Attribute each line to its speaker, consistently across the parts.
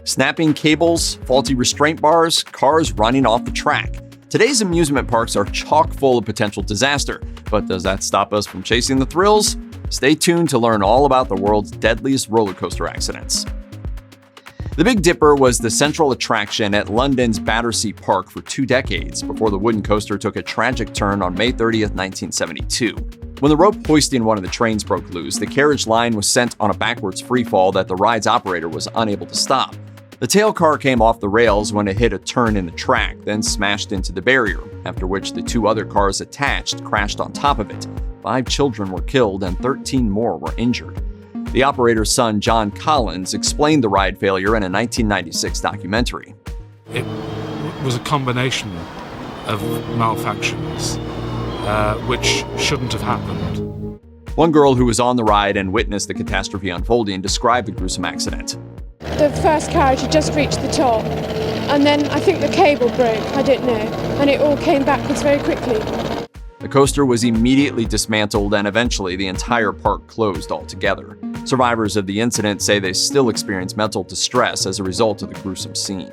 Speaker 1: Snapping cables, faulty restraint bars, cars running off the track. Today's amusement parks are chock full of potential disaster, but does that stop us from chasing the thrills? Stay tuned to learn all about the world's deadliest roller coaster accidents. The Big Dipper was the central attraction at London's Battersea Park for 2 decades before the wooden coaster took a tragic turn on May 30th, 1972. When the rope hoisting one of the trains broke loose, the carriage line was sent on a backwards freefall that the ride's operator was unable to stop. The tail car came off the rails when it hit a turn in the track, then smashed into the barrier, after which the 2 other cars attached crashed on top of it. 5 children were killed and 13 more were injured. The operator's son, John Collins, explained the ride failure in a 1996 documentary.
Speaker 2: It was a combination of malfunctions, which shouldn't have happened.
Speaker 1: One girl who was on the ride and witnessed the catastrophe unfolding described the gruesome accident.
Speaker 3: The first carriage had just reached the top, and then I think the cable broke, I don't know, and it all came backwards very quickly.
Speaker 1: The coaster was immediately dismantled and eventually the entire park closed altogether. Survivors of the incident say they still experience mental distress as a result of the gruesome scene.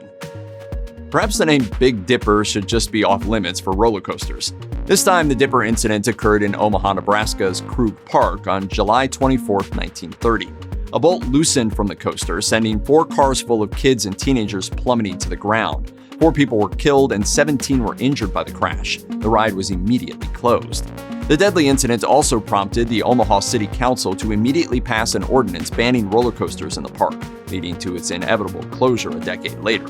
Speaker 1: Perhaps the name Big Dipper should just be off limits for roller coasters. This time, the Dipper incident occurred in Omaha, Nebraska's Krug Park on July 24, 1930. A bolt loosened from the coaster, sending 4 cars full of kids and teenagers plummeting to the ground. 4 people were killed and 17 were injured by the crash. The ride was immediately closed. The deadly incident also prompted the Omaha City Council to immediately pass an ordinance banning roller coasters in the park, leading to its inevitable closure a decade later.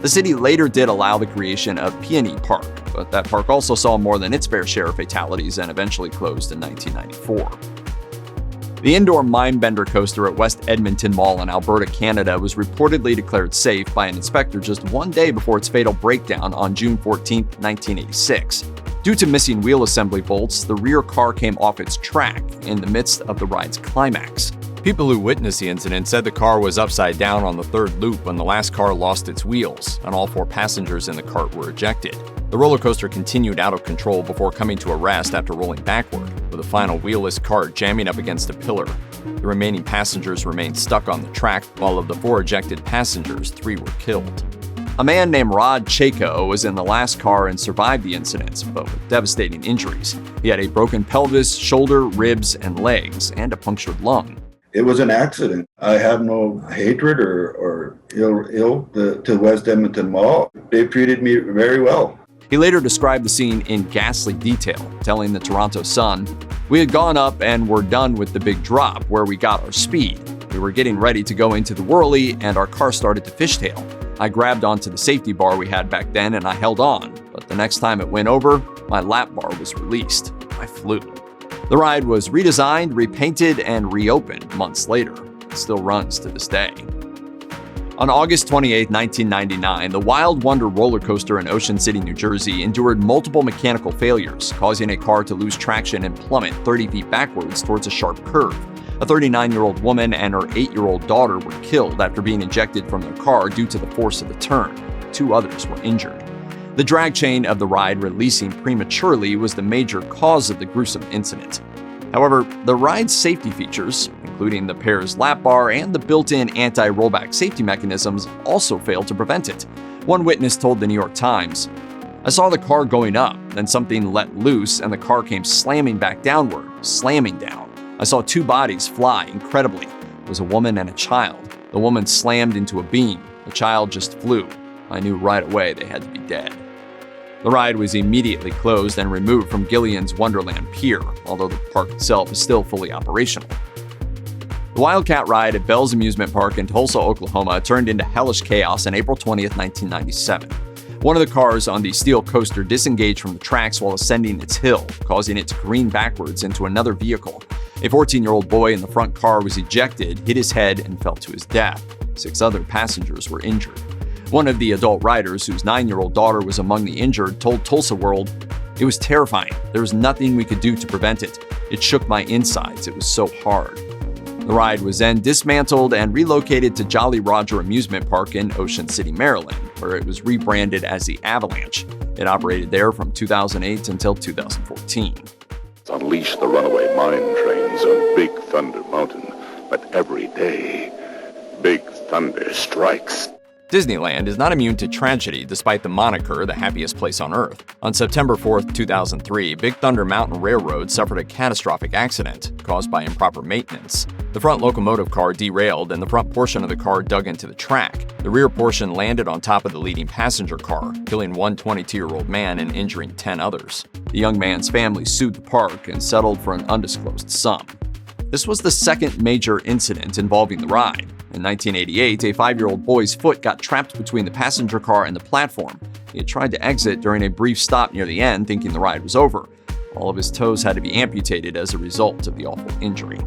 Speaker 1: The city later did allow the creation of Peony Park, but that park also saw more than its fair share of fatalities and eventually closed in 1994. The indoor Mindbender coaster at West Edmonton Mall in Alberta, Canada was reportedly declared safe by an inspector just 1 day before its fatal breakdown on June 14, 1986. Due to missing wheel assembly bolts, the rear car came off its track in the midst of the ride's climax. People who witnessed the incident said the car was upside down on the 3rd loop when the last car lost its wheels, and all 4 passengers in the cart were ejected. The roller coaster continued out of control before coming to a rest after rolling backward, with a final wheelless cart jamming up against a pillar. The remaining passengers remained stuck on the track, while of the 4 ejected passengers, 3 were killed. A man named Rod Chaco was in the last car and survived the incident, but with devastating injuries. He had a broken pelvis, shoulder, ribs, and legs, and a punctured lung.
Speaker 4: It was an accident. I have no hatred or ill to West Edmonton Mall. They treated me very well.
Speaker 1: He later described the scene in ghastly detail, telling the Toronto Sun, "We had gone up and were done with the big drop where we got our speed. We were getting ready to go into the whirly and our car started to fishtail. I grabbed onto the safety bar we had back then and I held on, but the next time it went over, my lap bar was released. I flew." The ride was redesigned, repainted, and reopened months later. It still runs to this day. On August 28, 1999, the Wild Wonder roller coaster in Ocean City, New Jersey, endured multiple mechanical failures, causing a car to lose traction and plummet 30 feet backwards towards a sharp curve. A 39-year-old woman and her 8-year-old daughter were killed after being ejected from their car due to the force of the turn. 2 others were injured. The drag chain of the ride releasing prematurely was the major cause of the gruesome incident. However, the ride's safety features, including the pair's lap bar and the built-in anti-rollback safety mechanisms, also failed to prevent it. One witness told the New York Times, "I saw the car going up, then something let loose and the car came slamming back downward, slamming down. I saw 2 bodies fly incredibly. It was a woman and a child. The woman slammed into a beam. The child just flew. I knew right away they had to be dead." The ride was immediately closed and removed from Gillian's Wonderland Pier, although the park itself is still fully operational. The Wildcat ride at Bell's Amusement Park in Tulsa, Oklahoma turned into hellish chaos on April 20, 1997. One of the cars on the steel coaster disengaged from the tracks while ascending its hill, causing it to careen backwards into another vehicle. A 14-year-old boy in the front car was ejected, hit his head, and fell to his death. 6 other passengers were injured. One of the adult riders, whose 9-year-old daughter was among the injured, told Tulsa World, "It was terrifying. There was nothing we could do to prevent it. It shook my insides. It was so hard." The ride was then dismantled and relocated to Jolly Roger Amusement Park in Ocean City, Maryland, where it was rebranded as the Avalanche. It operated there from 2008 until 2014.
Speaker 5: Unleash the runaway mine trains on Big Thunder Mountain, but every day, Big Thunder strikes.
Speaker 1: Disneyland is not immune to tragedy despite the moniker the happiest place on earth. On September 4, 2003, Big Thunder Mountain Railroad suffered a catastrophic accident caused by improper maintenance. The front locomotive car derailed and the front portion of the car dug into the track. The rear portion landed on top of the leading passenger car, killing one 22-year-old man and injuring 10 others. The young man's family sued the park and settled for an undisclosed sum. This was the second major incident involving the ride. In 1988, a 5-year-old boy's foot got trapped between the passenger car and the platform. He had tried to exit during a brief stop near the end, thinking the ride was over. All of his toes had to be amputated as a result of the awful injury.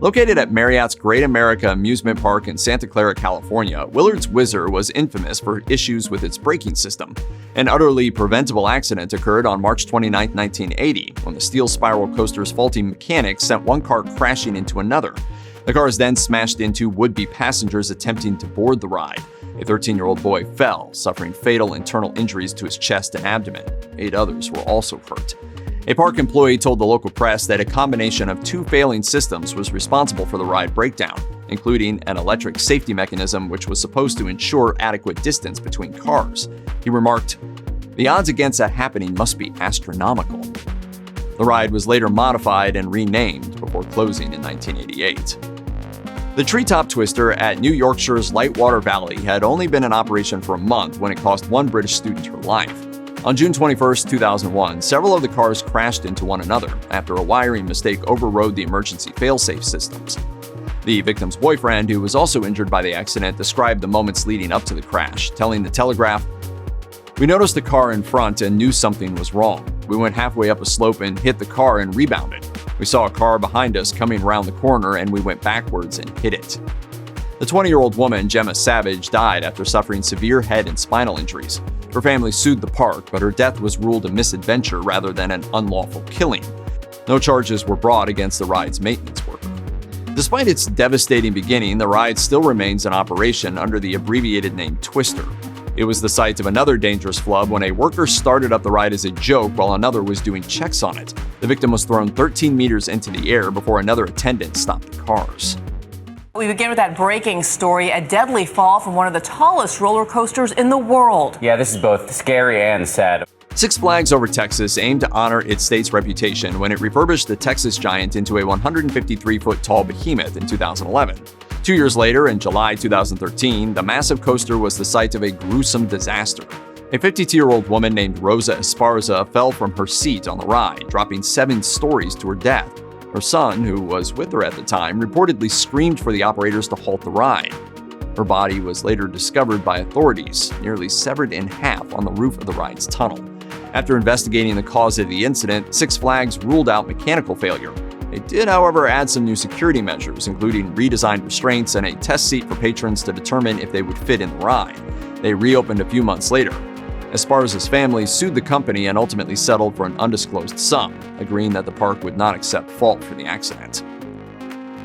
Speaker 1: Located at Marriott's Great America Amusement Park in Santa Clara, California, Willard's Whizzer was infamous for issues with its braking system. An utterly preventable accident occurred on March 29, 1980, when the steel spiral coaster's faulty mechanics sent one car crashing into another. The cars then smashed into would-be passengers attempting to board the ride. A 13-year-old boy fell, suffering fatal internal injuries to his chest and abdomen. 8 others were also hurt. A park employee told the local press that a combination of 2 failing systems was responsible for the ride breakdown, including an electric safety mechanism which was supposed to ensure adequate distance between cars. He remarked, "The odds against that happening must be astronomical." The ride was later modified and renamed before closing in 1988. The Treetop Twister at New Yorkshire's Lightwater Valley had only been in operation for a month when it cost one British student her life. On June 21, 2001, several of the cars crashed into one another after a wiring mistake overrode the emergency failsafe systems. The victim's boyfriend, who was also injured by the accident, described the moments leading up to the crash, telling The Telegraph, "We noticed the car in front and knew something was wrong. We went halfway up a slope and hit the car and rebounded. We saw a car behind us coming around the corner and we went backwards and hit it." The 20-year-old woman, Gemma Savage, died after suffering severe head and spinal injuries. Her family sued the park, but her death was ruled a misadventure rather than an unlawful killing. No charges were brought against the ride's maintenance worker. Despite its devastating beginning, the ride still remains in operation under the abbreviated name Twister. It was the site of another dangerous flub when a worker started up the ride as a joke while another was doing checks on it. The victim was thrown 13 meters into the air before another attendant stopped the cars.
Speaker 6: We begin with that breaking story, a deadly fall from one of the tallest roller coasters in the world.
Speaker 7: Yeah, this is both scary and sad.
Speaker 1: Six Flags Over Texas aimed to honor its state's reputation when it refurbished the Texas Giant into a 153-foot tall behemoth in 2011. 2 years later, in July 2013, the massive coaster was the site of a gruesome disaster. A 52-year-old woman named Rosa Esparza fell from her seat on the ride, dropping 7 stories to her death. Her son, who was with her at the time, reportedly screamed for the operators to halt the ride. Her body was later discovered by authorities, nearly severed in half on the roof of the ride's tunnel. After investigating the cause of the incident, Six Flags ruled out mechanical failure. They did, however, add some new security measures, including redesigned restraints and a test seat for patrons to determine if they would fit in the ride. They reopened a few months later. Esparza's family sued the company and ultimately settled for an undisclosed sum, agreeing that the park would not accept fault for the accident.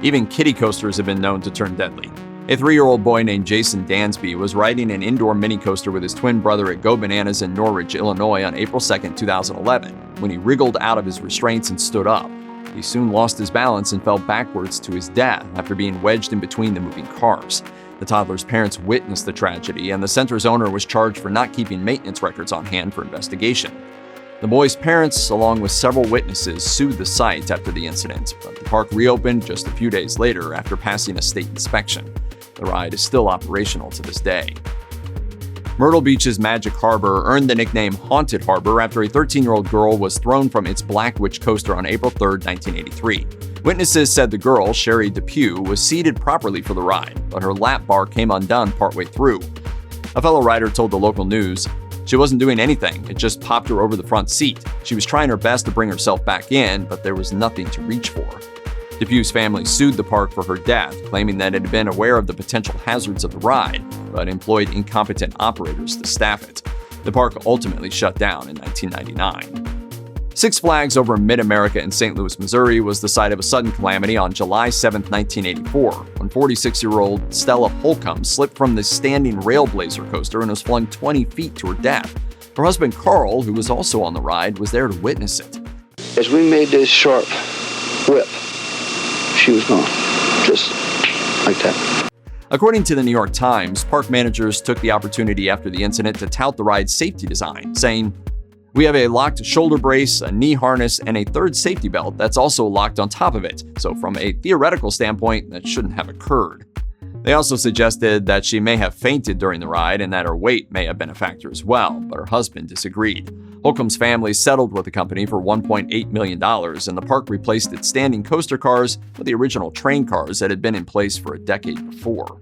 Speaker 1: Even kiddie coasters have been known to turn deadly. A 3-year-old boy named Jason Dansby was riding an indoor mini coaster with his twin brother at Go Bananas in Norridge, Illinois on April 2, 2011, when he wriggled out of his restraints and stood up. He soon lost his balance and fell backwards to his death after being wedged in between the moving cars. The toddler's parents witnessed the tragedy, and the center's owner was charged for not keeping maintenance records on hand for investigation. The boy's parents, along with several witnesses, sued the site after the incident, but the park reopened just a few days later after passing a state inspection. The ride is still operational to this day. Myrtle Beach's Magic Harbor earned the nickname Haunted Harbor after a 13-year-old girl was thrown from its Black Witch coaster on April 3, 1983. Witnesses said the girl, Sherry Depew, was seated properly for the ride, but her lap bar came undone partway through. A fellow rider told the local news, "She wasn't doing anything, it just popped her over the front seat. She was trying her best to bring herself back in, but there was nothing to reach for." Depew's family sued the park for her death, claiming that it had been aware of the potential hazards of the ride, but employed incompetent operators to staff it. The park ultimately shut down in 1999. Six Flags over Mid-America in St. Louis, Missouri was the site of a sudden calamity on July 7, 1984, when 46-year-old Stella Holcomb slipped from the standing Railblazer coaster and was flung 20 feet to her death. Her husband Carl, who was also on the ride, was there to witness it.
Speaker 8: As we made this sharp whip, she was gone, just like that.
Speaker 1: According to the New York Times, park managers took the opportunity after the incident to tout the ride's safety design, saying, "We have a locked shoulder brace, a knee harness, and a third safety belt that's also locked on top of it, so from a theoretical standpoint, that shouldn't have occurred." They also suggested that she may have fainted during the ride and that her weight may have been a factor as well, but her husband disagreed. Holcomb's family settled with the company for $1.8 million, and the park replaced its standing coaster cars with the original train cars that had been in place for a decade before.